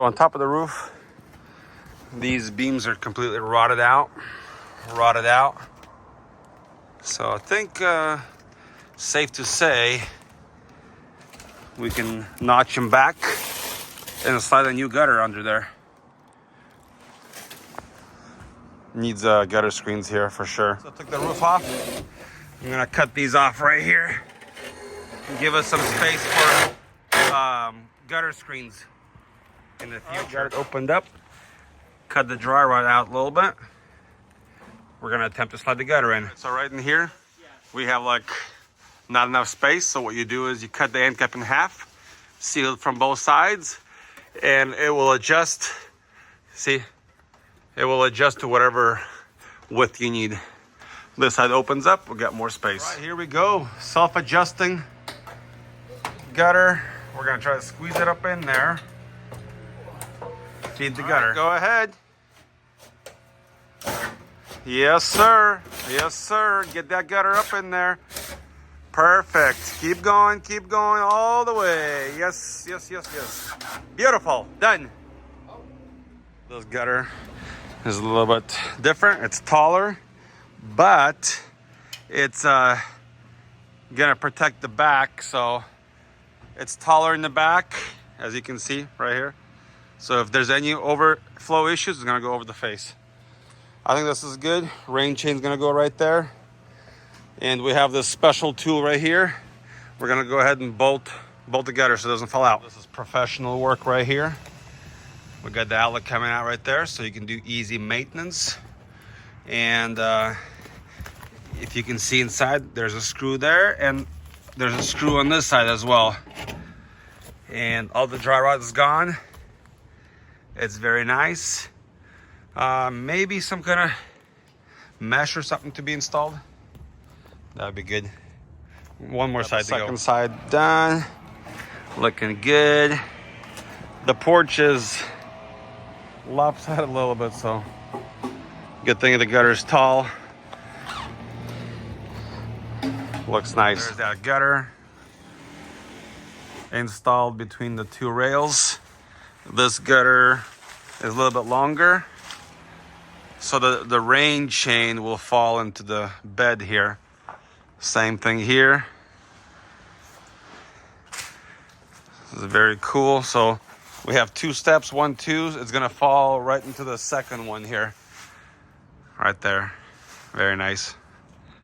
On top of the roof, these beams are completely rotted out. So I think safe to say we can notch them back and slide a new gutter under there. Needs gutter screens here for sure. So I took the roof off. I'm gonna cut these off right here and give us some space for gutter screens in the future. It opened up. Cut the dry rod out a little bit. We're gonna attempt to slide the gutter in. So right in here, we have like not enough space. So what you do is you cut the end cap in half, seal it from both sides, and it will adjust. See, it will adjust to whatever width you need. This side opens up, we'll get more space. Right, here we go, self-adjusting gutter. We're gonna try to squeeze it up in there. Feed the gutter. Right, go ahead. Yes, sir. Yes, sir. Get that gutter up in there. Perfect. Keep going all the way. Yes, yes, yes, yes. Beautiful. Done. This gutter is a little bit different. It's taller, but it's gonna protect the back. So it's taller in the back, as you can see right here. So if there's any overflow issues, it's gonna go over the face. I think this is good. Rain chain's gonna go right there. And we have this special tool right here. We're gonna go ahead and bolt the gutter so it doesn't fall out. This is professional work right here. We got the outlet coming out right there so you can do easy maintenance. And if you can see inside, there's a screw there and there's a screw on this side as well. And all the dry rod is gone. It's very nice. Maybe some kind of mesh or something to be installed. That'd be good. One more side to go. Second side done. Looking good. The porch is lopsided a little bit, so good thing the gutter is tall. Looks nice. There's that gutter installed between the two rails. This gutter is a little bit longer, so the rain chain will fall into the bed here. Same thing here. This is very cool. So we have two steps, 1, 2. It's gonna fall right into the second one here, right there. Very nice.